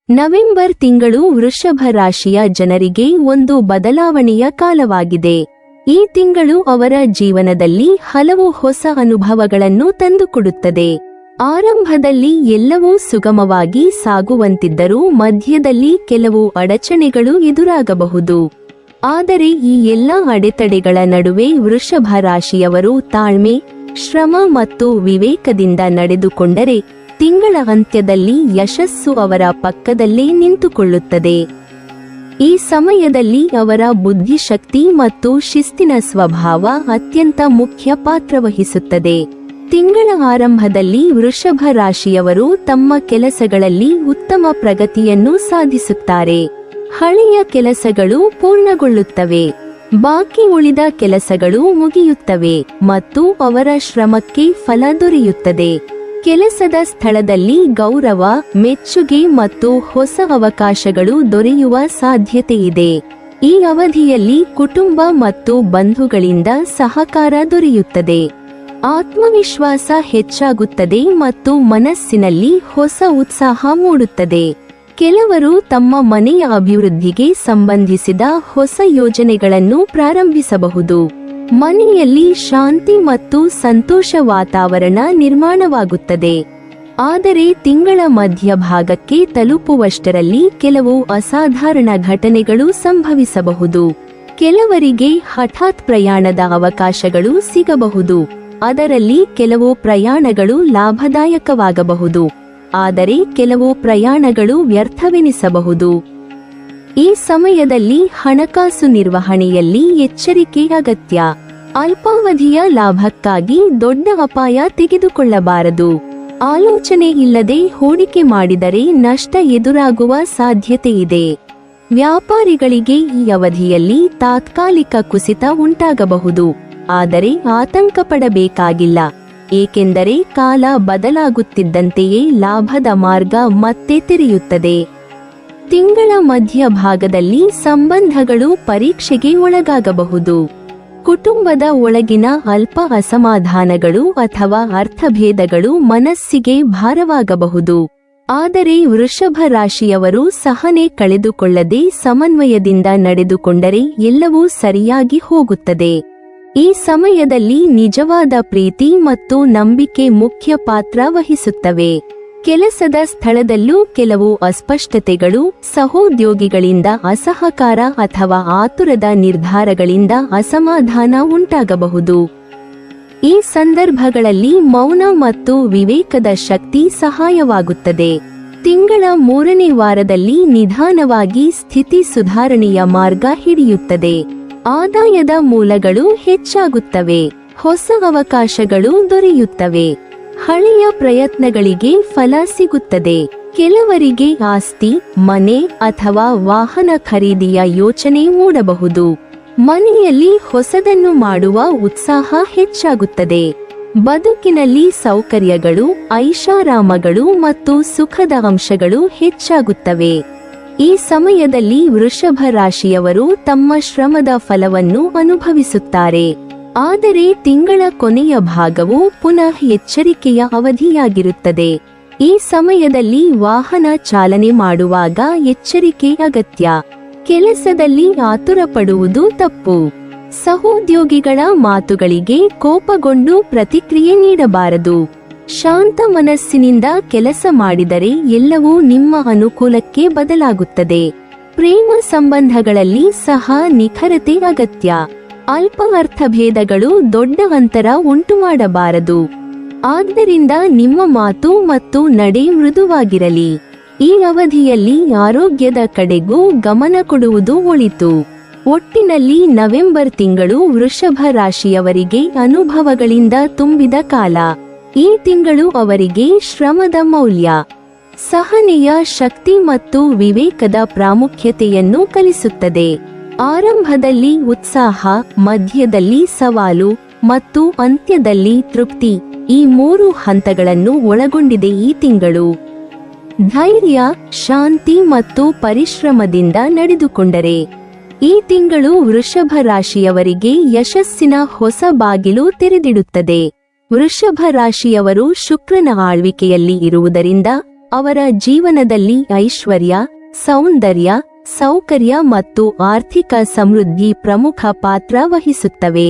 November ತಿಂಗಳು ವೃಷಭ ರಾಶಿಯ ಜನರಿಗೆ ಒಂದು ಬದಲಾವಣೆಯ ಕಾಲವಾಗಿದೆ. ಈ ತಿಂಗಳು ಅವರ ಜೀವನದಲ್ಲಿ ಹಲವು ಹೊಸ ಅನುಭವಗಳನ್ನು ತಂದುಕೊಡುತ್ತದೆ. ಆರಂಭದಲ್ಲಿ ಎಲ್ಲವೂ ಸುಗಮವಾಗಿ ಸಾಗುವಂತಿದ್ದರೂ ಮಧ್ಯದಲ್ಲಿ ಕೆಲವು ಅಡಚಣೆಗಳು ಎದುರಾಗಬಹುದು. ಆದರೆ ಈ ಎಲ್ಲ ಅಡೆತಡೆಗಳ ನಡುವೆ ವೃಷಭ ರಾಶಿಯವರು ತಾಳ್ಮೆ, ಶ್ರಮ ಮತ್ತು ವಿವೇಕದಿಂದ ನಡೆದುಕೊಂಡರೆ ತಿಂಗಳ ಅಂತ್ಯದಲ್ಲಿ ಯಶಸ್ಸು ಅವರ ಪಕ್ಕದಲ್ಲೇ ನಿಂತುಕೊಳ್ಳುತ್ತದೆ. ಈ ಸಮಯದಲ್ಲಿ ಅವರ ಬುದ್ಧಿಶಕ್ತಿ ಮತ್ತು ಶಿಸ್ತಿನ ಸ್ವಭಾವ ಅತ್ಯಂತ ಮುಖ್ಯ ಪಾತ್ರವಹಿಸುತ್ತದೆ. ತಿಂಗಳ ಆರಂಭದಲ್ಲಿ ವೃಷಭ ರಾಶಿಯವರು ತಮ್ಮ ಕೆಲಸಗಳಲ್ಲಿ ಉತ್ತಮ ಪ್ರಗತಿಯನ್ನು ಸಾಧಿಸುತ್ತಾರೆ. ಹಳೆಯ ಕೆಲಸಗಳು ಪೂರ್ಣಗೊಳ್ಳುತ್ತವೆ, ಬಾಕಿ ಉಳಿದ ಕೆಲಸಗಳು ಮುಗಿಯುತ್ತವೆ ಮತ್ತು ಅವರ ಶ್ರಮಕ್ಕೆ ಫಲ ದೊರೆಯುತ್ತದೆ. ಕೆಲಸದ ಸ್ಥಳದಲ್ಲಿ ಗೌರವ, ಮೆಚ್ಚುಗೆ ಮತ್ತು ಹೊಸ ಅವಕಾಶಗಳು ದೊರೆಯುವ ಸಾಧ್ಯತೆಯಿದೆ. ಈ ಅವಧಿಯಲ್ಲಿ ಕುಟುಂಬ ಮತ್ತು ಬಂಧುಗಳಿಂದ ಸಹಕಾರ ದೊರೆಯುತ್ತದೆ. ಆತ್ಮವಿಶ್ವಾಸ ಹೆಚ್ಚಾಗುತ್ತದೆ ಮತ್ತು ಮನಸ್ಸಿನಲ್ಲಿ ಹೊಸ ಉತ್ಸಾಹ ಮೂಡುತ್ತದೆ. ಕೆಲವರು ತಮ್ಮ ಮನೆಯ ಅಭಿವೃದ್ಧಿಗೆ ಸಂಬಂಧಿಸಿದ ಹೊಸ ಯೋಜನೆಗಳನ್ನು ಪ್ರಾರಂಭಿಸಬಹುದು. ಮನೆಯಲ್ಲಿ ಶಾಂತಿ ಮತ್ತು ಸಂತೋಷ ವಾತಾವರಣ ನಿರ್ಮಾಣವಾಗುತ್ತದೆ. ಆದರೆ ತಿಂಗಳ ಮಧ್ಯಭಾಗಕ್ಕೆ ತಲುಪುವಷ್ಟರಲ್ಲಿ ಕೆಲವು ಅಸಾಧಾರಣ ಘಟನೆಗಳು ಸಂಭವಿಸಬಹುದು. ಕೆಲವರಿಗೆ ಹಠಾತ್ ಪ್ರಯಾಣದ ಅವಕಾಶಗಳು ಸಿಗಬಹುದು. ಅದರಲ್ಲಿ ಕೆಲವು ಪ್ರಯಾಣಗಳು ಲಾಭದಾಯಕವಾಗಬಹುದು, ಆದರೆ ಕೆಲವು ಪ್ರಯಾಣಗಳು ವ್ಯರ್ಥವೆನಿಸಬಹುದು. ಈ ಸಮಯದಲ್ಲಿ ಹಣಕಾಸು ನಿರ್ವಹಣೆಯಲ್ಲಿ ಎಚ್ಚರಿಕೆ ಅಗತ್ಯ. ಅಲ್ಪಾವಧಿಯ ಲಾಭಕ್ಕಾಗಿ ದೊಡ್ಡ ಅಪಾಯ ತೆಗೆದುಕೊಳ್ಳಬಾರದು. ಆಲೋಚನೆ ಇಲ್ಲದೆ ಹೂಡಿಕೆ ಮಾಡಿದರೆ ನಷ್ಟ ಎದುರಾಗುವ ಸಾಧ್ಯತೆಯಿದೆ. ವ್ಯಾಪಾರಿಗಳಿಗೆ ಈ ಅವಧಿಯಲ್ಲಿ ತಾತ್ಕಾಲಿಕ ಕುಸಿತ ಉಂಟಾಗಬಹುದು, ಆದರೆ ಆತಂಕ ಪಡಬೇಕಾಗಿಲ್ಲ, ಏಕೆಂದರೆ ಕಾಲ ಬದಲಾಗುತ್ತಿದ್ದಂತೆಯೇ ಲಾಭದ ಮಾರ್ಗ ಮತ್ತೆ ತೆರೆಯುತ್ತದೆ. ತಿಂಗಳ ಮಧ್ಯಭಾಗದಲ್ಲಿ ಸಂಬಂಧಗಳು ಪರೀಕ್ಷೆಗೆ ಒಳಗಾಗಬಹುದು. ಕುಟುಂಬದ ಒಳಗಿನ ಅಲ್ಪ ಅಸಮಾಧಾನಗಳು ಅಥವಾ ಅರ್ಥಭೇದಗಳು ಮನಸ್ಸಿಗೆ ಭಾರವಾಗಬಹುದು. ಆದರೆ ವೃಷಭ ರಾಶಿಯವರು ಸಹನೆ ಕಳೆದುಕೊಳ್ಳದೆ ಸಮನ್ವಯದಿಂದ ನಡೆದುಕೊಂಡರೆ ಎಲ್ಲವೂ ಸರಿಯಾಗಿ ಹೋಗುತ್ತದೆ. ಈ ಸಮಯದಲ್ಲಿ ನಿಜವಾದ ಪ್ರೀತಿ ಮತ್ತು ನಂಬಿಕೆ ಮುಖ್ಯ ಪಾತ್ರ ವಹಿಸುತ್ತವೆ. ಕೆಲಸದ ಸ್ಥಳದಲ್ಲೂ ಕೆಲವು ಅಸ್ಪಷ್ಟತೆಗಳು, ಸಹೋದ್ಯೋಗಿಗಳಿಂದ ಅಸಹಕಾರ ಅಥವಾ ಆತುರದ ನಿರ್ಧಾರಗಳಿಂದ ಅಸಮಾಧಾನ ಉಂಟಾಗಬಹುದು. ಈ ಸಂದರ್ಭಗಳಲ್ಲಿ ಮೌನ ಮತ್ತು ವಿವೇಕದ ಶಕ್ತಿ ಸಹಾಯವಾಗುತ್ತದೆ. ತಿಂಗಳ 3ನೇ ವಾರದಲ್ಲಿ ನಿಧಾನವಾಗಿ ಸ್ಥಿತಿ ಸುಧಾರಣೆಯ ಮಾರ್ಗ ಹಿಡಿಯುತ್ತದೆ. ಆದಾಯದ ಮೂಲಗಳು ಹೆಚ್ಚಾಗುತ್ತವೆ, ಹೊಸ ಅವಕಾಶಗಳು ದೊರೆಯುತ್ತವೆ, ಹಳೆಯ ಪ್ರಯತ್ನಗಳಿಗೆ ಫಲ ಸಿಗುತ್ತದೆ. ಕೆಲವರಿಗೆ ಆಸ್ತಿ, ಮನೆ ಅಥವಾ ವಾಹನ ಖರೀದಿಯ ಯೋಚನೆ ಮೂಡಬಹುದು. ಮನೆಯಲ್ಲಿ ಹೊಸದನ್ನು ಮಾಡುವ ಉತ್ಸಾಹ ಹೆಚ್ಚಾಗುತ್ತದೆ. ಬದುಕಿನಲ್ಲಿ ಸೌಕರ್ಯಗಳು, ಐಷಾರಾಮಗಳು ಮತ್ತು ಸುಖದ ಅಂಶಗಳು ಹೆಚ್ಚಾಗುತ್ತವೆ. ಈ ಸಮಯದಲ್ಲಿ ವೃಷಭ ರಾಶಿಯವರು ತಮ್ಮ ಶ್ರಮದ ಫಲವನ್ನು ಅನುಭವಿಸುತ್ತಾರೆ. ಆದರೆ ತಿಂಗಳ ಕೊನೆಯ ಭಾಗವು ಪುನಃ ಎಚ್ಚರಿಕೆಯ ಅವಧಿಯಾಗಿರುತ್ತದೆ. ಈ ಸಮಯದಲ್ಲಿ ವಾಹನ ಚಾಲನೆ ಮಾಡುವಾಗ ಎಚ್ಚರಿಕೆ ಅಗತ್ಯ. ಕೆಲಸದಲ್ಲಿ ಆತುರ ಪಡುವುದು ತಪ್ಪು. ಸಹೋದ್ಯೋಗಿಗಳ ಮಾತುಗಳಿಗೆ ಕೋಪಗೊಂಡು ಪ್ರತಿಕ್ರಿಯೆ ನೀಡಬಾರದು. ಶಾಂತ ಮನಸ್ಸಿನಿಂದ ಕೆಲಸ ಮಾಡಿದರೆ ಎಲ್ಲವೂ ನಿಮ್ಮ ಅನುಕೂಲಕ್ಕೆ ಬದಲಾಗುತ್ತದೆ. ಪ್ರೇಮ ಸಂಬಂಧಗಳಲ್ಲಿ ಸಹ ನಿಖರತೆ ಅಗತ್ಯ. ಅಲ್ಪ ಅರ್ಥಭೇದಗಳು ದೊಡ್ಡ ಅಂತರ ಉಂಟುಮಾಡಬಾರದು. ಆದ್ದರಿಂದ ನಿಮ್ಮ ಮಾತು ಮತ್ತು ನಡೆ ಮೃದುವಾಗಿರಲಿ. ಈ ಅವಧಿಯಲ್ಲಿ ಆರೋಗ್ಯದ ಕಡೆಗೂ ಗಮನ ಕೊಡುವುದು ಒಳಿತು. ಒಟ್ಟಿನಲ್ಲಿ ನವೆಂಬರ್ ತಿಂಗಳು ವೃಷಭ ರಾಶಿಯವರಿಗೆ ಅನುಭವಗಳಿಂದ ತುಂಬಿದ ಕಾಲ. ಈ ತಿಂಗಳು ಅವರಿಗೆ ಶ್ರಮದ ಮೌಲ್ಯ, ಸಹನೆಯ ಶಕ್ತಿ ಮತ್ತು ವಿವೇಕದ ಪ್ರಾಮುಖ್ಯತೆಯನ್ನು ಕಲಿಸುತ್ತದೆ. ಆರಂಭದಲ್ಲಿ ಉತ್ಸಾಹ, ಮಧ್ಯದಲ್ಲಿ ಸವಾಲು ಮತ್ತು ಅಂತ್ಯದಲ್ಲಿ ತೃಪ್ತಿ, ಈ 3 ಹಂತಗಳನ್ನು ಒಳಗೊಂಡಿದೆ ಈ ತಿಂಗಳು. ಧೈರ್ಯ, ಶಾಂತಿ ಮತ್ತು ಪರಿಶ್ರಮದಿಂದ ನಡೆದುಕೊಂಡರೆ ಈ ತಿಂಗಳು ವೃಷಭ ರಾಶಿಯವರಿಗೆ ಯಶಸ್ಸಿನ ಹೊಸ ಬಾಗಿಲು ತೆರೆದಿಡುತ್ತದೆ. ವೃಷಭ ರಾಶಿಯವರು ಶುಕ್ರನ ಆಳ್ವಿಕೆಯಲ್ಲಿ ಇರುವುದರಿಂದ ಅವರ ಜೀವನದಲ್ಲಿ ಐಶ್ವರ್ಯ, ಸೌಂದರ್ಯ, ಸೌಕರ್ಯ ಮತ್ತು ಆರ್ಥಿಕ ಸಮೃದ್ಧಿ ಪ್ರಮುಖ ಪಾತ್ರ ವಹಿಸುತ್ತವೆ.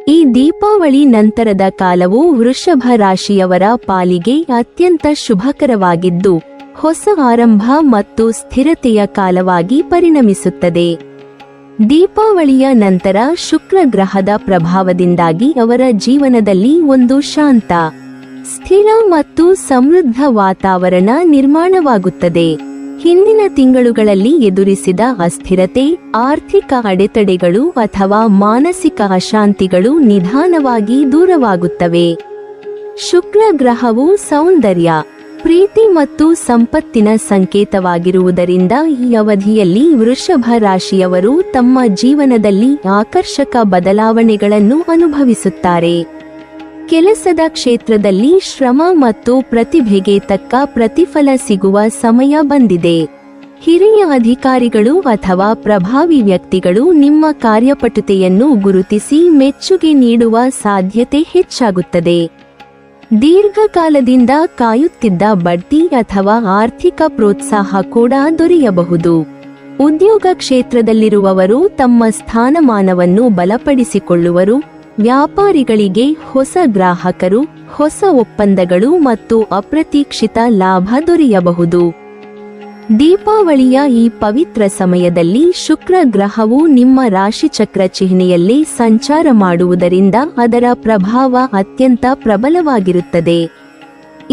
ಈ ದೀಪಾವಳಿ ನಂತರದ ಕಾಲವು ವೃಷಭ ರಾಶಿಯವರ ಪಾಲಿಗೆ ಅತ್ಯಂತ ಶುಭಕರವಾಗಿದ್ದು, ಹೊಸ ಆರಂಭ ಮತ್ತು ಸ್ಥಿರತೆಯ ಕಾಲವಾಗಿ ಪರಿಣಮಿಸುತ್ತದೆ. ದೀಪಾವಳಿಯ ನಂತರ ಶುಕ್ರ ಗ್ರಹದ ಪ್ರಭಾವದಿಂದಾಗಿ ಅವರ ಜೀವನದಲ್ಲಿ ಒಂದು ಶಾಂತ, ಸ್ಥಿರ ಮತ್ತು ಸಮೃದ್ಧ ವಾತಾವರಣ ನಿರ್ಮಾಣವಾಗುತ್ತದೆ. ಹಿಂದಿನ ತಿಂಗಳುಗಳಲ್ಲಿ ಎದುರಿಸಿದ ಅಸ್ಥಿರತೆ, ಆರ್ಥಿಕ ಅಡೆತಡೆಗಳು ಅಥವಾ ಮಾನಸಿಕ ಅಶಾಂತಿಗಳು ನಿಧಾನವಾಗಿ ದೂರವಾಗುತ್ತವೆ. ಶುಕ್ರ ಗ್ರಹವು ಸೌಂದರ್ಯ, ಪ್ರೀತಿ ಮತ್ತು ಸಂಪತ್ತಿನ ಸಂಕೇತವಾಗಿರುವುದರಿಂದ ಈ ಅವಧಿಯಲ್ಲಿ ವೃಷಭ ರಾಶಿಯವರು ತಮ್ಮ ಜೀವನದಲ್ಲಿ ಆಕರ್ಷಕ ಬದಲಾವಣೆಗಳನ್ನು ಅನುಭವಿಸುತ್ತಾರೆ. ಕೆಲಸದ ಕ್ಷೇತ್ರದಲ್ಲಿ ಶ್ರಮ ಮತ್ತು ಪ್ರತಿಭೆಗೆ ತಕ್ಕ ಪ್ರತಿಫಲ ಸಿಗುವ ಸಮಯ ಬಂದಿದೆ. ಹಿರಿಯ ಅಧಿಕಾರಿಗಳು ಅಥವಾ ಪ್ರಭಾವಿ ವ್ಯಕ್ತಿಗಳು ನಿಮ್ಮ ಕಾರ್ಯಪಟುತೆಯನ್ನು ಗುರುತಿಸಿ ಮೆಚ್ಚುಗೆ ನೀಡುವ ಸಾಧ್ಯತೆ ಹೆಚ್ಚಾಗುತ್ತದೆ. ದೀರ್ಘಕಾಲದಿಂದ ಕಾಯುತ್ತಿದ್ದ ಬಡ್ತಿ ಅಥವಾ ಆರ್ಥಿಕ ಪ್ರೋತ್ಸಾಹ ಕೂಡ ದೊರೆಯಬಹುದು. ಉದ್ಯೋಗ ಕ್ಷೇತ್ರದಲ್ಲಿರುವವರು ತಮ್ಮ ಸ್ಥಾನಮಾನವನ್ನು ಬಲಪಡಿಸಿಕೊಳ್ಳುವರು. ವ್ಯಾಪಾರಿಗಳಿಗೆ ಹೊಸ ಗ್ರಾಹಕರು, ಹೊಸ ಒಪ್ಪಂದಗಳು ಮತ್ತು ಅಪ್ರತೀಕ್ಷಿತ ಲಾಭ ದೊರೆಯಬಹುದು. ದೀಪಾವಳಿಯ ಈ ಪವಿತ್ರ ಸಮಯದಲ್ಲಿ ಶುಕ್ರ ಗ್ರಹವು ನಿಮ್ಮ ರಾಶಿಚಕ್ರ ಚಿಹ್ನೆಯಲ್ಲಿ ಸಂಚಾರ ಮಾಡುವುದರಿಂದ ಅದರ ಪ್ರಭಾವ ಅತ್ಯಂತ ಪ್ರಬಲವಾಗಿರುತ್ತದೆ.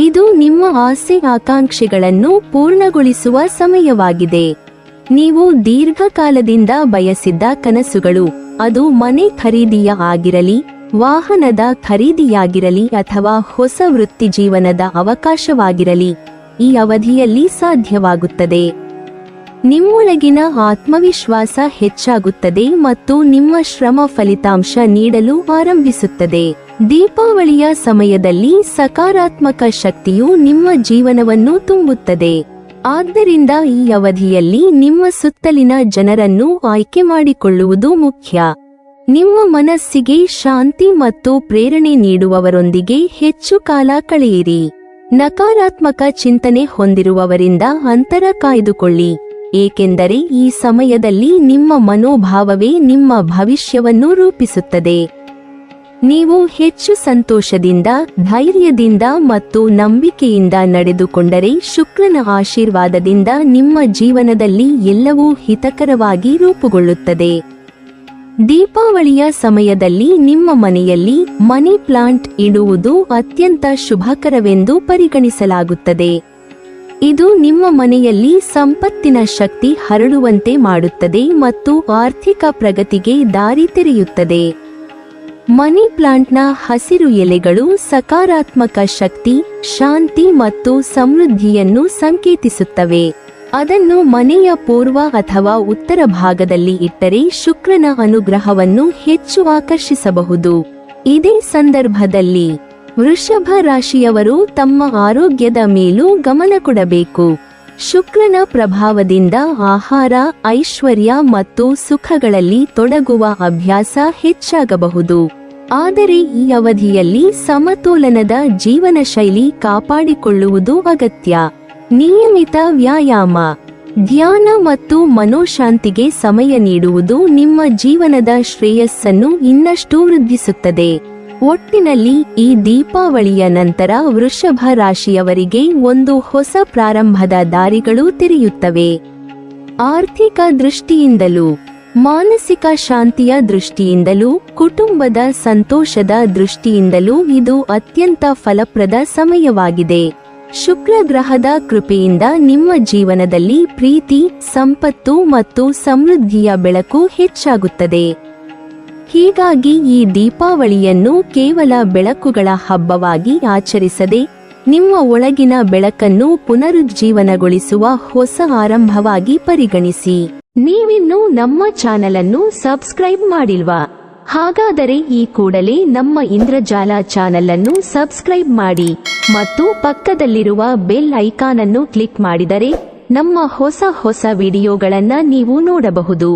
ಇದು ನಿಮ್ಮ ಆಸೆ ಆಕಾಂಕ್ಷೆಗಳನ್ನು ಪೂರ್ಣಗೊಳಿಸುವ ಸಮಯವಾಗಿದೆ. ನೀವು ದೀರ್ಘಕಾಲದಿಂದ ಬಯಸಿದ್ದ ಕನಸುಗಳು, ಅದು ಮನೆ ಖರೀದಿಯ ಆಗಿರಲಿ, ವಾಹನದ ಖರೀದಿಯಾಗಿರಲಿ ಅಥವಾ ಹೊಸ ವೃತ್ತಿಜೀವನದ ಅವಕಾಶವಾಗಿರಲಿ, ಈ ಅವಧಿಯಲ್ಲಿ ಸಾಧ್ಯವಾಗುತ್ತದೆ. ನಿಮ್ಮೊಳಗಿನ ಆತ್ಮವಿಶ್ವಾಸ ಹೆಚ್ಚಾಗುತ್ತದೆ ಮತ್ತು ನಿಮ್ಮ ಶ್ರಮ ಫಲಿತಾಂಶ ನೀಡಲು ಆರಂಭಿಸುತ್ತದೆ. ದೀಪಾವಳಿಯ ಸಮಯದಲ್ಲಿ ಸಕಾರಾತ್ಮಕ ಶಕ್ತಿಯು ನಿಮ್ಮ ಜೀವನವನ್ನು ತುಂಬುತ್ತದೆ. ಆದ್ದರಿಂದ ಈ ಅವಧಿಯಲ್ಲಿ ನಿಮ್ಮ ಸುತ್ತಲಿನ ಜನರನ್ನು ಆಯ್ಕೆ ಮಾಡಿಕೊಳ್ಳುವುದು ಮುಖ್ಯ. ನಿಮ್ಮ ಮನಸ್ಸಿಗೆ ಶಾಂತಿ ಮತ್ತು ಪ್ರೇರಣೆ ನೀಡುವವರೊಂದಿಗೆ ಹೆಚ್ಚು ಕಾಲ ಕಳೆಯಿರಿ. ನಕಾರಾತ್ಮಕ ಚಿಂತನೆ ಹೊಂದಿರುವವರಿಂದ ಅಂತರ ಕಾಯ್ದುಕೊಳ್ಳಿ, ಏಕೆಂದರೆ ಈ ಸಮಯದಲ್ಲಿ ನಿಮ್ಮ ಮನೋಭಾವವೇ ನಿಮ್ಮ ಭವಿಷ್ಯವನ್ನು ರೂಪಿಸುತ್ತದೆ. ನೀವು ಹೆಚ್ಚು ಸಂತೋಷದಿಂದ, ಧೈರ್ಯದಿಂದ ಮತ್ತು ನಂಬಿಕೆಯಿಂದ ನಡೆದುಕೊಂಡರೆ ಶುಕ್ರನ ಆಶೀರ್ವಾದದಿಂದ ನಿಮ್ಮ ಜೀವನದಲ್ಲಿ ಎಲ್ಲವೂ ಹಿತಕರವಾಗಿ ರೂಪುಗೊಳ್ಳುತ್ತದೆ. ದೀಪಾವಳಿಯ ಸಮಯದಲ್ಲಿ ನಿಮ್ಮ ಮನೆಯಲ್ಲಿ ಮನಿ ಪ್ಲಾಂಟ್ ಇಡುವುದು ಅತ್ಯಂತ ಶುಭಕರವೆಂದು ಪರಿಗಣಿಸಲಾಗುತ್ತದೆ. ಇದು ನಿಮ್ಮ ಮನೆಯಲ್ಲಿ ಸಂಪತ್ತಿನ ಶಕ್ತಿ ಹರಡುವಂತೆ ಮಾಡುತ್ತದೆ ಮತ್ತು ಆರ್ಥಿಕ ಪ್ರಗತಿಗೆ ದಾರಿ ತೆರೆಯುತ್ತದೆ. ಮನಿ ಪ್ಲಾಂಟ್ನ ಹಸಿರು ಎಲೆಗಳು ಸಕಾರಾತ್ಮಕ ಶಕ್ತಿ, ಶಾಂತಿ ಮತ್ತು ಸಮೃದ್ಧಿಯನ್ನು ಸಂಕೇತಿಸುತ್ತವೆ. ಅದನ್ನು ಮನೆಯ ಪೂರ್ವ ಅಥವಾ ಉತ್ತರ ಭಾಗದಲ್ಲಿ ಇಟ್ಟರೆ ಶುಕ್ರನ ಅನುಗ್ರಹವನ್ನು ಹೆಚ್ಚು ಆಕರ್ಷಿಸಬಹುದು. ಇದೇ ಸಂದರ್ಭದಲ್ಲಿ ವೃಷಭ ರಾಶಿಯವರು ತಮ್ಮ ಆರೋಗ್ಯದ ಮೇಲೂ ಗಮನ ಕೊಡಬೇಕು. ಶುಕ್ರನ ಪ್ರಭಾವದಿಂದ ಆಹಾರ, ಐಶ್ವರ್ಯ ಮತ್ತು ಸುಖಗಳಲ್ಲಿ ತೊಡಗುವ ಅಭ್ಯಾಸ ಹೆಚ್ಚಾಗಬಹುದು. ಆದರೆ ಈ ಅವಧಿಯಲ್ಲಿ ಸಮತೋಲನದ ಜೀವನ ಶೈಲಿ ಕಾಪಾಡಿಕೊಳ್ಳುವುದು ಅಗತ್ಯ. ನಿಯಮಿತ ವ್ಯಾಯಾಮ, ಧ್ಯಾನ ಮತ್ತು ಮನೋಶಾಂತಿಗೆ ಸಮಯ ನೀಡುವುದು ನಿಮ್ಮ ಜೀವನದ ಶ್ರೇಯಸ್ಸನ್ನು ಇನ್ನಷ್ಟು ವೃದ್ಧಿಸುತ್ತದೆ. ಒಟ್ಟಿನಲ್ಲಿ ಈ ದೀಪಾವಳಿಯ ನಂತರ ವೃಷಭ ರಾಶಿಯವರಿಗೆ ಒಂದು ಹೊಸ ಪ್ರಾರಂಭದ ದಾರಿಗಳು ತೆರೆಯುತ್ತವೆ. ಆರ್ಥಿಕ ದೃಷ್ಟಿಯಿಂದಲೂ, ಮಾನಸಿಕ ಶಾಂತಿಯ ದೃಷ್ಟಿಯಿಂದಲೂ, ಕುಟುಂಬದ ಸಂತೋಷದ ದೃಷ್ಟಿಯಿಂದಲೂ ಇದು ಅತ್ಯಂತ ಫಲಪ್ರದ ಸಮಯವಾಗಿದೆ. ಶುಕ್ರ ಗ್ರಹದ ಕೃಪೆಯಿಂದ ನಿಮ್ಮ ಜೀವನದಲ್ಲಿ ಪ್ರೀತಿ, ಸಂಪತ್ತು ಮತ್ತು ಸಮೃದ್ಧಿಯ ಬೆಳಕು ಹೆಚ್ಚಾಗುತ್ತದೆ. ಹೀಗಾಗಿ ಈ ದೀಪಾವಳಿಯನ್ನು ಕೇವಲ ಬೆಳಕುಗಳ ಹಬ್ಬವಾಗಿ ಆಚರಿಸದೆ, ನಿಮ್ಮ ಒಳಗಿನ ಬೆಳಕನ್ನು ಪುನರುಜ್ಜೀವನಗೊಳಿಸುವ ಹೊಸ ಆರಂಭವಾಗಿ ಪರಿಗಣಿಸಿ. ನೀವಿನ್ನೂ ನಮ್ಮ ಚಾನೆಲ್ ಅನ್ನು ಸಬ್ಸ್ಕ್ರೈಬ್ ಮಾಡಿಲ್ವಾ? ಹಾಗಾದರೆ ಈ ಕೂಡಲೇ ನಮ್ಮ ಇಂದ್ರಜಾಲ ಚಾನೆಲ್ ಅನ್ನು ಸಬ್ಸ್ಕ್ರೈಬ್ ಮಾಡಿ ಮತ್ತು ಪಕ್ಕದಲ್ಲಿರುವ ಬೆಲ್ ಐಕಾನ್ ಅನ್ನು ಕ್ಲಿಕ್ ಮಾಡಿದರೆ ನಮ್ಮ ಹೊಸ ವಿಡಿಯೋಗಳನ್ನು ನೀವು ನೋಡಬಹುದು.